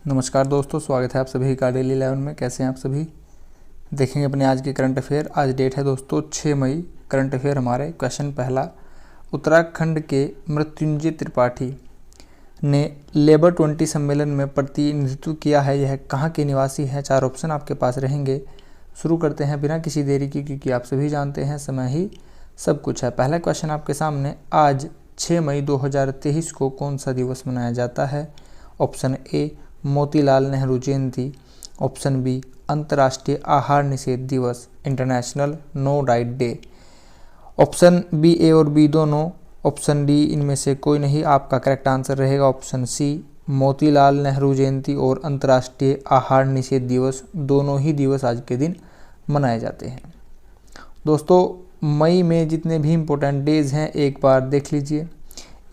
नमस्कार दोस्तों, स्वागत है आप सभी का डेली 11 में। कैसे हैं आप सभी। देखेंगे अपने आज के करंट अफेयर। आज डेट है दोस्तों 6 मई। करंट अफेयर हमारे क्वेश्चन पहला, उत्तराखंड के मृत्युंजय त्रिपाठी ने लेबर 20 सम्मेलन में प्रतिनिधित्व किया है। यह कहाँ के निवासी हैं। 4 ऑप्शन आपके पास रहेंगे। शुरू करते हैं बिना किसी देरी की, क्योंकि आप सभी जानते हैं समय ही सब कुछ है। पहला क्वेश्चन आपके सामने, आज 6 मई 2023 को कौन सा दिवस मनाया जाता है। ऑप्शन ए मोतीलाल नेहरू जयंती, ऑप्शन बी अंतर्राष्ट्रीय आहार निषेध दिवस, international no diet day. Option B, A और बी दोनों, ऑप्शन डी इनमें से कोई नहीं। आपका करेक्ट आंसर रहेगा ऑप्शन सी, मोतीलाल नेहरू जयंती और अंतर्राष्ट्रीय आहार निषेध दिवस, दोनों ही दिवस आज के दिन मनाए जाते हैं। दोस्तों, मई में जितने भी इम्पोर्टेंट डेज हैं एक बार देख लीजिए।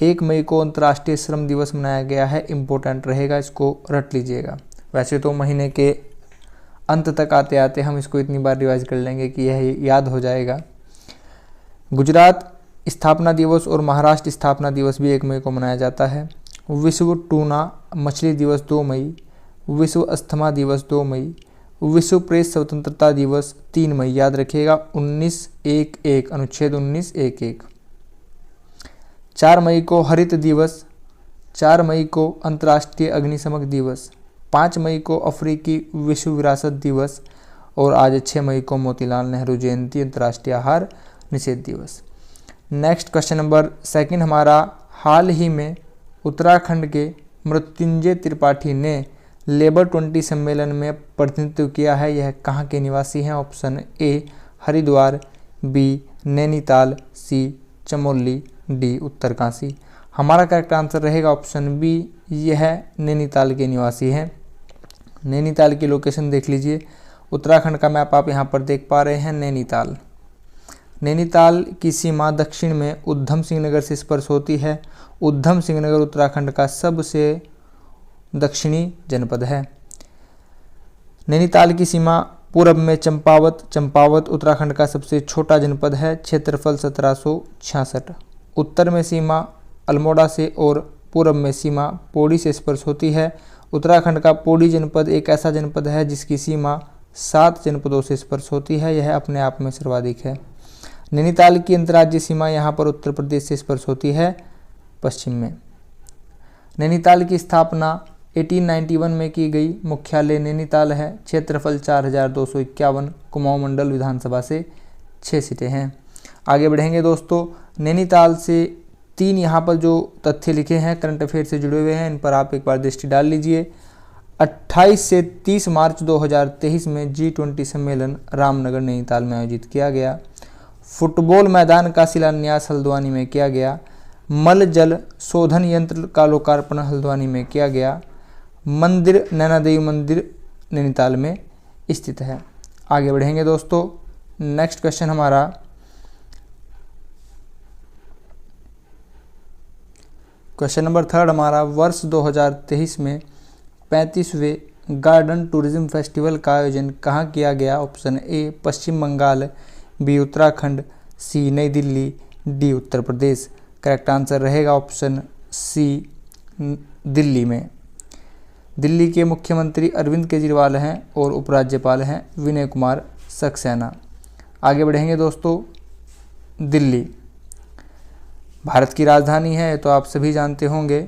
1 मई को अंतर्राष्ट्रीय श्रम दिवस मनाया गया है, इम्पोर्टेंट रहेगा, इसको रट लीजिएगा। वैसे तो महीने के अंत तक आते आते हम इसको इतनी बार रिवाइज कर लेंगे कि यह याद हो जाएगा। गुजरात स्थापना दिवस और महाराष्ट्र स्थापना दिवस भी 1 मई को मनाया जाता है। विश्व टूना मछली दिवस 2 मई, विश्व अस्थमा दिवस 2 मई, विश्व प्रेस स्वतंत्रता दिवस 3 मई। याद रखिएगा 1911, अनुच्छेद 1911। 4 मई को हरित दिवस, 4 मई को अंतर्राष्ट्रीय अग्निशमन दिवस, 5 मई को अफ्रीकी विश्व विरासत दिवस और आज 6 मई को मोतीलाल नेहरू जयंती, अंतर्राष्ट्रीय आहार निषेध दिवस। नेक्स्ट क्वेश्चन नंबर सेकंड हमारा, हाल ही में उत्तराखंड के मृत्युंजय त्रिपाठी ने लेबर 20 सम्मेलन में प्रतिनिधित्व किया है। यह कहाँ के निवासी हैं। Option A Haridwar, B Nainital, C Chamoli, D Uttarkashi. हमारा करेक्ट आंसर रहेगा ऑप्शन बी, यह नैनीताल के निवासी हैं। नैनीताल की लोकेशन देख लीजिए। उत्तराखंड का मैप आप यहाँ पर देख पा रहे हैं। नैनीताल, नैनीताल की सीमा दक्षिण में उधम सिंह नगर से स्पर्श होती है। उधम सिंह नगर उत्तराखंड का सबसे दक्षिणी जनपद है। नैनीताल की सीमा पूर्व में चंपावत, चंपावत उत्तराखंड का सबसे छोटा जनपद है, क्षेत्रफल 1766। उत्तर में सीमा अल्मोड़ा से और पूर्व में सीमा पौड़ी से स्पर्श होती है। उत्तराखंड का पौड़ी जनपद एक ऐसा जनपद है जिसकी सीमा 7 जनपदों से स्पर्श होती है। यह अपने आप में सर्वाधिक है। नैनीताल की अंतर्राज्यीय सीमा यहाँ पर उत्तर प्रदेश से स्पर्श होती है पश्चिम में। नैनीताल की स्थापना 1891 में की गई। मुख्यालय नैनीताल है। क्षेत्रफल 4251, कुमाऊं मंडल विधानसभा से 6 सीटें हैं। आगे बढ़ेंगे दोस्तों। नैनीताल से 3 यहाँ पर जो तथ्य लिखे हैं करंट अफेयर से जुड़े हुए हैं, इन पर आप एक बार दृष्टि डाल लीजिए। 28 से 30 मार्च 2023 में G20 सम्मेलन रामनगर नैनीताल में आयोजित किया गया। फुटबॉल मैदान का शिलान्यास हल्द्वानी में किया गया। मल जल शोधन यंत्र का लोकार्पण हल्द्वानी में किया गया। मंदिर नैना देवी मंदिर नैनीताल में स्थित है। आगे बढ़ेंगे दोस्तों। नेक्स्ट क्वेश्चन हमारा, क्वेश्चन नंबर 3 हमारा, वर्ष 2023 में 35वें गार्डन टूरिज्म फेस्टिवल का आयोजन कहाँ किया गया। Option A Paschim Bangal, B Uttarakhand, C Nai Delhi, D Uttar Pradesh. Correct answer रहेगा ऑप्शन सी, दिल्ली में। दिल्ली के मुख्यमंत्री अरविंद केजरीवाल हैं और उपराज्यपाल हैं विनय कुमार सक्सेना। आगे बढ़ेंगे दोस्तों। दिल्ली भारत की राजधानी है, तो आप सभी जानते होंगे।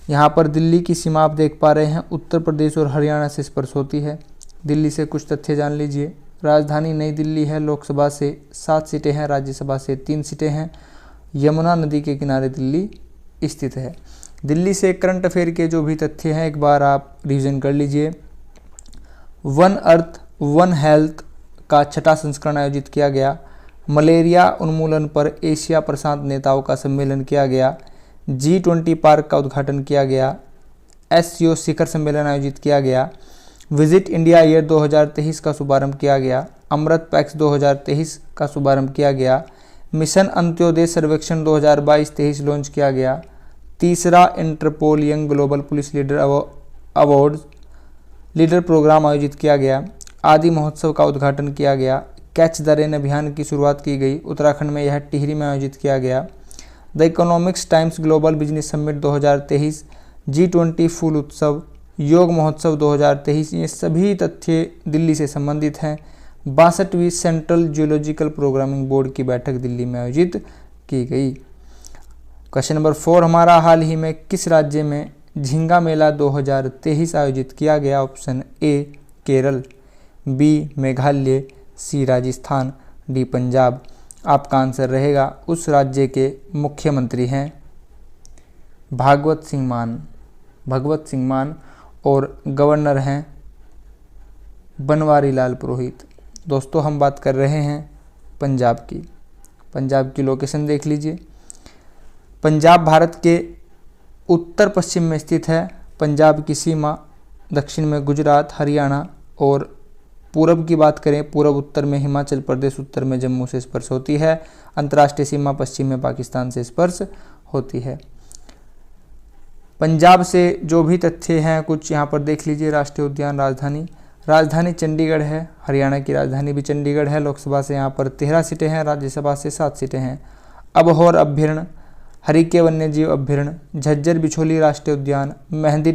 यहाँ पर दिल्ली की सीमा आप देख पा रहे हैं, उत्तर प्रदेश और हरियाणा से स्पर्श होती है। दिल्ली से कुछ तथ्य जान लीजिए। राजधानी नई दिल्ली है। लोकसभा से 7 सीटें हैं, राज्यसभा से 3 सीटें हैं। यमुना नदी के किनारे दिल्ली स्थित है। दिल्ली से करंट अफेयर के जो भी तथ्य हैं एक बार आप रिवीजन कर लीजिए। वन अर्थ वन हेल्थ का 6वां संस्करण आयोजित किया गया। मलेरिया उन्मूलन पर एशिया प्रशांत नेताओं का सम्मेलन किया गया। G20 पार्क का उद्घाटन किया गया। SCO शिखर सम्मेलन आयोजित किया गया। विजिट इंडिया ईयर 2023 का शुभारंभ किया गया। अमृत पैक्स 2023 का शुभारंभ किया गया। मिशन अंत्योदय सर्वेक्षण 2022-23 लॉन्च किया गया। तीसरा Interpol young global police leader award leader program आयोजित किया गया। आदि महोत्सव का उद्घाटन किया गया। कैच द रेन अभियान की शुरुआत की गई। उत्तराखंड में यह टिहरी में आयोजित किया गया। The economics times global business summit 2023 G20 फूल उत्सव, योग महोत्सव 2023, ये सभी तथ्य दिल्ली से संबंधित हैं। 62वीं सेंट्रल जियोलॉजिकल प्रोग्रामिंग बोर्ड की बैठक दिल्ली में आयोजित की गई। क्वेश्चन नंबर 4 हमारा, हाल ही में किस राज्य में झींगा मेला 2023 आयोजित किया गया? Option A Kerala, B Meghalaya, C Rajasthan, D Punjab. आपका आंसर रहेगा उस राज्य के मुख्यमंत्री हैं भागवत सिंह मान और गवर्नर हैं बनवारी लाल पुरोहित। दोस्तों हम बात कर रहे हैं पंजाब की लोकेशन देख लीजिए। पंजाब भारत के उत्तर पश्चिम में स्थित है। पंजाब की सीमा दक्षिण में गुजरात, हरियाणा और पूरब की बात करें, पूरब उत्तर में हिमाचल प्रदेश, उत्तर में जम्मू से स्पर्श होती है। अंतर्राष्ट्रीय सीमा पश्चिम में पाकिस्तान से स्पर्श होती है। पंजाब से जो भी तथ्य हैं कुछ यहाँ पर देख लीजिए। राष्ट्रीय उद्यान, राजधानी चंडीगढ़ है। हरियाणा की राजधानी भी चंडीगढ़ है। लोकसभा से यहाँ पर 13 सीटें हैं, राज्यसभा से 7 सीटें हैं। अबहोर अभ्यारण्य, हरिके वन्यजीव अभ्यारण्य, झज्जर बिछोली राष्ट्रीय उद्यान, महेंद्र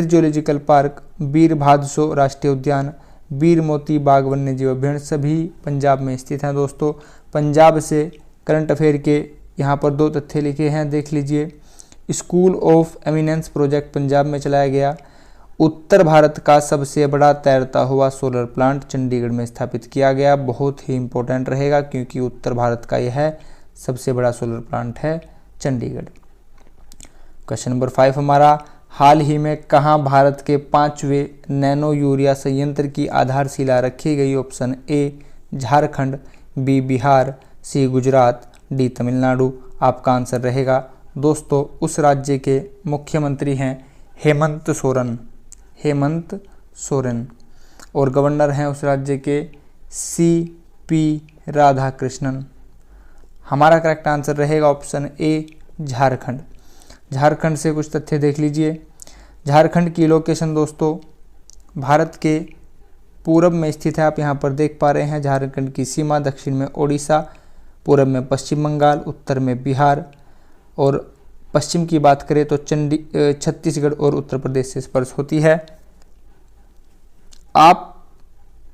जियोलॉजिकल पार्क, वीर भादसो राष्ट्रीय उद्यान, वीर मोती बाग वन्यजीव अभ्यारण्य सभी पंजाब में स्थित हैं। दोस्तों पंजाब से करंट अफेयर के यहाँ पर 2 तथ्य लिखे हैं, देख लीजिए। School of eminence project Punjab में चलाया गया। उत्तर भारत का सबसे बड़ा तैरता हुआ सोलर प्लांट चंडीगढ़ में स्थापित किया गया। बहुत ही इंपॉर्टेंट रहेगा क्योंकि उत्तर भारत का यह सबसे बड़ा सोलर प्लांट है चंडीगढ़। क्वेश्चन नंबर 5 हमारा, हाल ही में कहाँ भारत के 5वें नैनो यूरिया संयंत्र की आधारशिला रखी गई? Option A Jharkhand, B Bihar, C Gujarat, D Tamil Nadu. आपका आंसर रहेगा दोस्तों उस राज्य के मुख्यमंत्री हैं हेमंत सोरेन और गवर्नर हैं उस राज्य के CP राधाकृष्णन। हमारा करेक्ट आंसर रहेगा ऑप्शन ए झारखंड से कुछ तथ्य देख लीजिए। झारखंड की लोकेशन दोस्तों भारत के पूरब में स्थित है। आप यहाँ पर देख पा रहे हैं झारखंड की सीमा दक्षिण में ओडिशा, पूरब में पश्चिम बंगाल, उत्तर में बिहार और पश्चिम की बात करें तो छत्तीसगढ़ और उत्तर प्रदेश से स्पर्श होती है। आप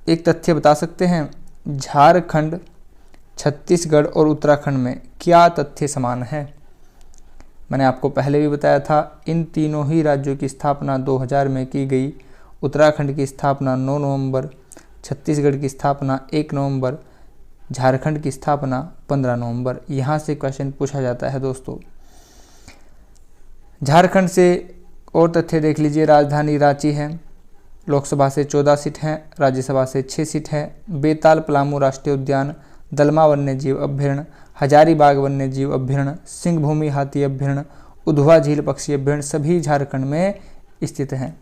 एक तथ्य बता सकते हैं झारखंड, छत्तीसगढ़ और उत्तराखंड में क्या तथ्य समान है? मैंने आपको पहले भी बताया था, इन तीनों ही राज्यों की स्थापना 2000 में की गई। उत्तराखंड की स्थापना 9 नवंबर, छत्तीसगढ़ की स्थापना 1 नवंबर, झारखंड की स्थापना 15 नवंबर। यहाँ से क्वेश्चन पूछा जाता है दोस्तों। झारखंड से और तथ्य देख लीजिए। राजधानी रांची है, लोकसभा से 14 सीट हैं, राज्यसभा से 6 सीट हैं। बेताल पलामू राष्ट्रीय उद्यान, दलमा वन्यजीव अभ्यारण्य, हजारीबाग वन्यजीव अभ्यारण्य, सिंहभूमि हाथी अभ्यारण्य, उधवा झील पक्षी अभ्यारण्य सभी झारखंड में स्थित हैं।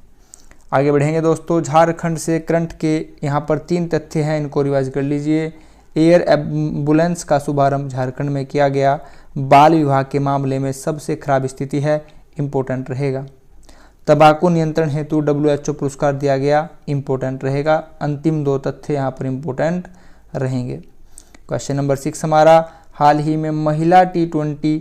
आगे बढ़ेंगे दोस्तों। झारखंड से करंट के यहाँ पर 3 तथ्य हैं, इनको रिवाइज कर लीजिए। एयर एम्बुलेंस का शुभारंभ झारखंड में किया गया। बाल विवाह के मामले में सबसे खराब स्थिति है, इंपॉर्टेंट रहेगा। तंबाकू नियंत्रण हेतु WHO पुरस्कार दिया गया, इंपॉर्टेंट रहेगा। अंतिम 2 तथ्य यहाँ पर इंपॉर्टेंट रहेंगे। क्वेश्चन नंबर 6 हमारा, हाल ही में महिला T20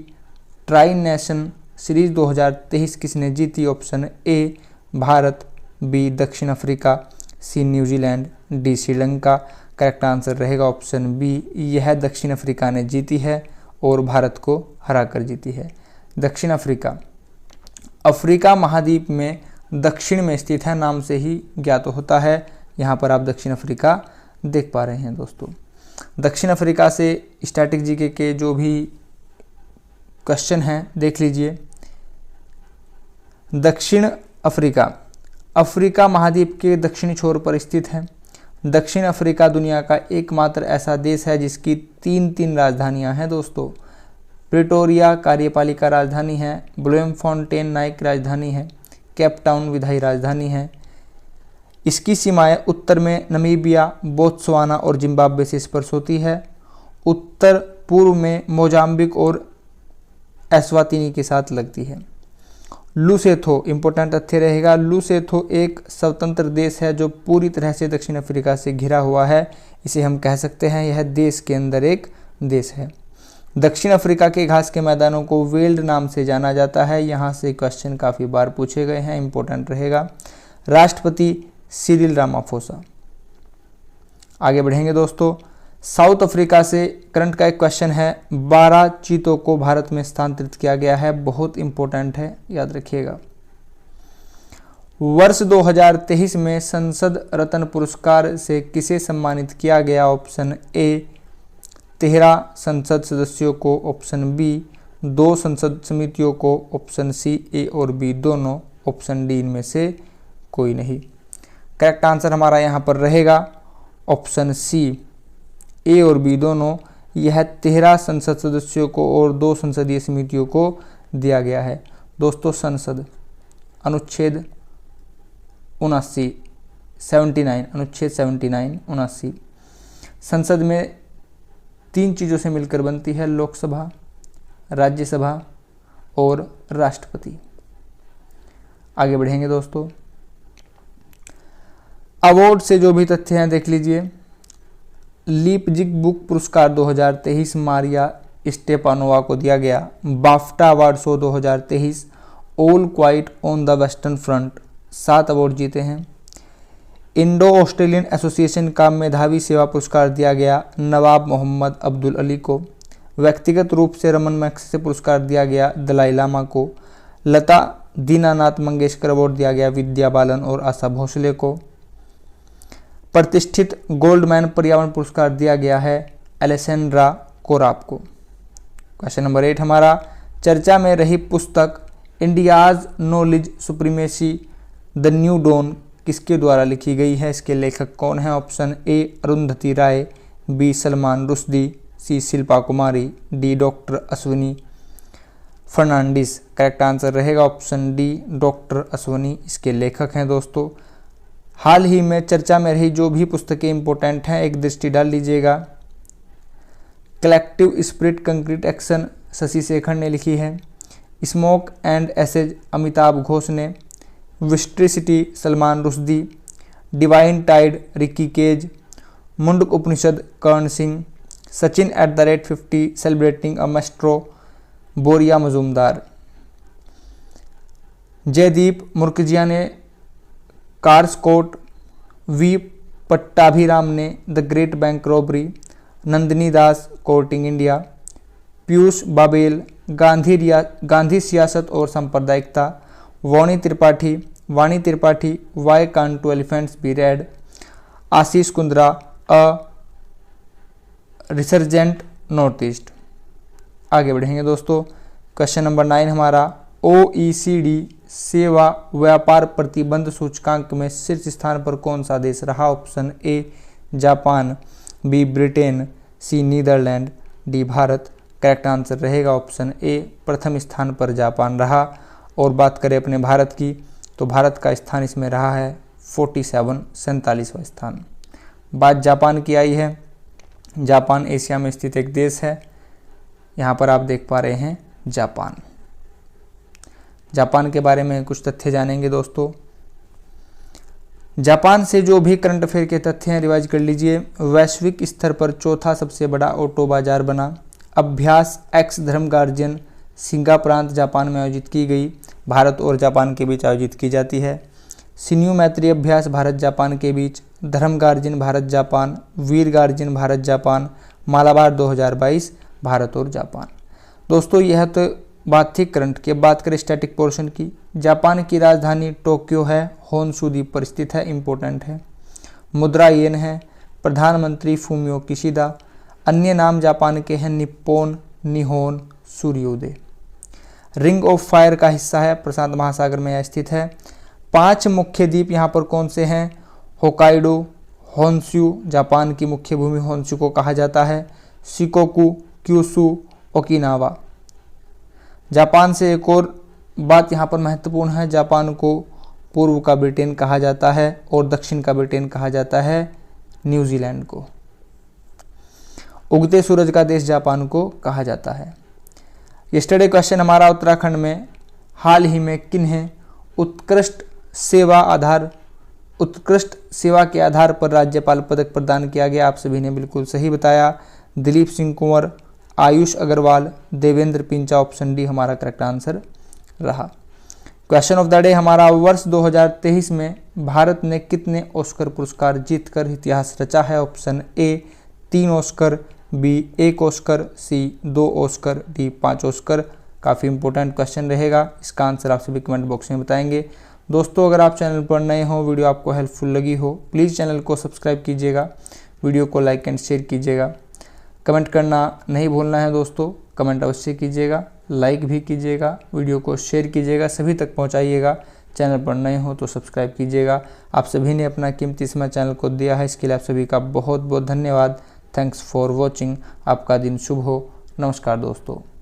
ट्राई नेशन सीरीज 2023 किसने जीती? Option A Bharat, B Dakshin Africa, C New Zealand, D Sri Lanka. Correct answer रहेगा ऑप्शन बी, यह दक्षिण अफ्रीका ने जीती है और भारत को हराकर जीती है। दक्षिण अफ्रीका महाद्वीप में दक्षिण में स्थित है, नाम से ही ज्ञात होता है। यहाँ पर आप दक्षिण अफ्रीका देख पा रहे हैं दोस्तों। दक्षिण अफ्रीका से स्टैटिक जीके के जो भी क्वेश्चन हैं देख लीजिए। दक्षिण अफ्रीका महाद्वीप के दक्षिणी छोर पर स्थित है। दक्षिण अफ्रीका दुनिया का एकमात्र ऐसा देश है जिसकी 3 राजधानियां हैं दोस्तों। प्रिटोरिया कार्यपालिका राजधानी है, ब्लोमफॉन्टेन न्यायिक राजधानी है, केप टाउन विधायी राजधानी है। इसकी सीमाएं उत्तर में नमीबिया, बोत्सवाना और जिम्बाब्वे से स्पर्श होती है। उत्तर पूर्व में मोजाम्बिक और एस्वातिनी के साथ लगती है। लूसेथो इंपॉर्टेंट तथ्य रहेगा। लूसेथो एक स्वतंत्र देश है जो पूरी तरह से दक्षिण अफ्रीका से घिरा हुआ है। इसे हम कह सकते हैं यह देश के अंदर एक देश है। दक्षिण अफ्रीका के घास के मैदानों को वेल्ड नाम से जाना जाता है। यहाँ से क्वेश्चन काफ़ी बार पूछे गए हैं, इंपॉर्टेंट रहेगा। राष्ट्रपति सिरिल रामाफोसा। आगे बढ़ेंगे दोस्तों, साउथ अफ्रीका से करंट का एक क्वेश्चन है। 12 चीतों को भारत में स्थानांतरित किया गया है, बहुत इंपॉर्टेंट है, याद रखिएगा। वर्ष 2023 में संसद रत्न पुरस्कार से किसे सम्मानित किया गया? ऑप्शन ए 13 संसद सदस्यों को, ऑप्शन बी 2 संसद समितियों को, ऑप्शन सी ए और बी दोनों, ऑप्शन डी इनमें से कोई नहीं। करेक्ट आंसर हमारा यहाँ पर रहेगा ऑप्शन सी ए और बी दोनों। यह 13 संसद सदस्यों को और 2 संसदीय समितियों को दिया गया है। दोस्तों संसद अनुच्छेद 79 अनुच्छेद 79 संसद में 3 चीज़ों से मिलकर बनती है, लोकसभा, राज्यसभा और राष्ट्रपति। आगे बढ़ेंगे दोस्तों, अवार्ड से जो भी तथ्य हैं देख लीजिए। लीपजिग बुक पुरस्कार 2023 मारिया स्टेपानोवा को दिया गया। BAFTA award show 2023 all quite on the western front 7 award जीते हैं। इंडो ऑस्ट्रेलियन एसोसिएशन का मेधावी सेवा पुरस्कार दिया गया नवाब मोहम्मद अब्दुल अली को। व्यक्तिगत रूप से रमन मैग्सेसे पुरस्कार दिया गया दलाई लामा को। लता दीनानाथ मंगेशकर अवार्ड दिया गया विद्या बालन और आशा भोसले को। प्रतिष्ठित गोल्डमैन पर्यावरण पुरस्कार दिया गया है एलेसेंड्रा कोराप को। क्वेश्चन नंबर 8 हमारा, चर्चा में रही पुस्तक India's knowledge supremacy the new dawn किसके द्वारा लिखी गई है? इसके लेखक कौन है? Option A Arundhati Roy, B Salman Rushdie, C Shilpa Kumari, D doctor Ashwini Fernandes. Correct answer रहेगा ऑप्शन डी डॉक्टर अश्विनी इसके लेखक हैं। दोस्तों हाल ही में चर्चा में रही जो भी पुस्तकें इंपॉर्टेंट हैं एक दृष्टि डाल लीजिएगा। Collective spirit concrete action Shashi Shekhar ने लिखी है। Smoke and ashes Amitabh Ghosh ने। Victory city Salman Rushdie. Divine tide Ricky Kej. Mundak Upanishad Karan Singh. Sachin @50 celebrating a maestro Boria Majumdar. Jaideep मुर्कजिया ने कार्स कोट। वी पट्टाभिराम ने the great bank robbery. Nandini Das courting India. Piyush Babele Gandhi सियासत और सांप्रदायिकता। Vani Tripathi why can't two elephants be red. Ashish Kundra a resurgent north east. आगे बढ़ेंगे दोस्तों, क्वेश्चन नंबर 9 हमारा, OECD सेवा व्यापार प्रतिबंध सूचकांक में शीर्ष स्थान पर कौन सा देश रहा? Option A Japan, B Britain, C Netherland, D Bharat. Correct answer रहेगा ऑप्शन ए प्रथम स्थान पर जापान रहा। और बात करें अपने भारत की तो भारत का स्थान इसमें रहा है 47वां स्थान। बात जापान की आई है। जापान एशिया में स्थित एक देश है। यहाँ पर आप देख पा रहे हैं जापान। जापान के बारे में कुछ तथ्य जानेंगे दोस्तों। जापान से जो भी करंट अफेयर के तथ्य हैं रिवाइज कर लीजिए। वैश्विक स्तर पर चौथा सबसे बड़ा ऑटो बाजार बना। अभ्यास एक्स धर्म गार्जियन सिंगा प्रांत जापान में आयोजित की गई। भारत और जापान के बीच आयोजित की जाती है। सिन्यू मैत्री अभ्यास भारत जापान के बीच। धर्म गार्जियन भारत जापान। वीर गार्जियन भारत जापान। मालाबार 2022 भारत और जापान। दोस्तों यह तो बात थी करंट की। बात करें स्टैटिक पोर्शन की। जापान की राजधानी टोक्यो है। होन्शु द्वीप पर स्थित है, इंपॉर्टेंट है। मुद्रा येन है। प्रधानमंत्री फूमियो किशिदा। अन्य नाम जापान के हैं निप्पोन, निहोन, सूर्योदय। रिंग ऑफ फायर का हिस्सा है, प्रशांत महासागर में यह स्थित है। 5 मुख्य द्वीप यहाँ पर कौन से हैं? होकाइडो, होन्शु, जापान की मुख्य भूमि होन्शु को कहा जाता है। Shikoku, Kyushu, Okinawa. जापान से एक और बात यहाँ पर महत्वपूर्ण है, जापान को पूर्व का ब्रिटेन कहा जाता है और दक्षिण का ब्रिटेन कहा जाता है न्यूजीलैंड को। उगते सूरज का देश जापान को कहा जाता है। यस्टरडे क्वेश्चन हमारा, उत्तराखंड में हाल ही में किन्हें उत्कृष्ट सेवा के आधार पर राज्यपाल पदक प्रदान किया गया? आप सभी ने बिल्कुल सही बताया। दिलीप सिंह कुंवर, आयुष अग्रवाल, देवेंद्र पिंचा, ऑप्शन डी हमारा करेक्ट आंसर रहा। क्वेश्चन ऑफ द डे हमारा, वर्ष 2023 में भारत ने कितने ऑस्कर पुरस्कार जीतकर इतिहास रचा है? Option A 3 Oscar, B 1 Oscar, C 2 Oscar, D 5 Oscar. काफ़ी इंपॉर्टेंट क्वेश्चन रहेगा, इसका आंसर आप सभी कमेंट बॉक्स में बताएंगे। दोस्तों अगर आप चैनल पर नए हो, वीडियो आपको हेल्पफुल लगी हो, प्लीज़ चैनल को सब्सक्राइब कीजिएगा, वीडियो को लाइक एंड शेयर कीजिएगा। कमेंट करना नहीं भूलना है दोस्तों, कमेंट अवश्य कीजिएगा, लाइक भी कीजिएगा, वीडियो को शेयर कीजिएगा, सभी तक पहुंचाइएगा। चैनल पर नए हो तो सब्सक्राइब कीजिएगा। आप सभी ने अपना कीमती समय चैनल को दिया है, इसके लिए आप सभी का बहुत बहुत धन्यवाद। Thanks for watching. आपका दिन शुभ हो। नमस्कार दोस्तों।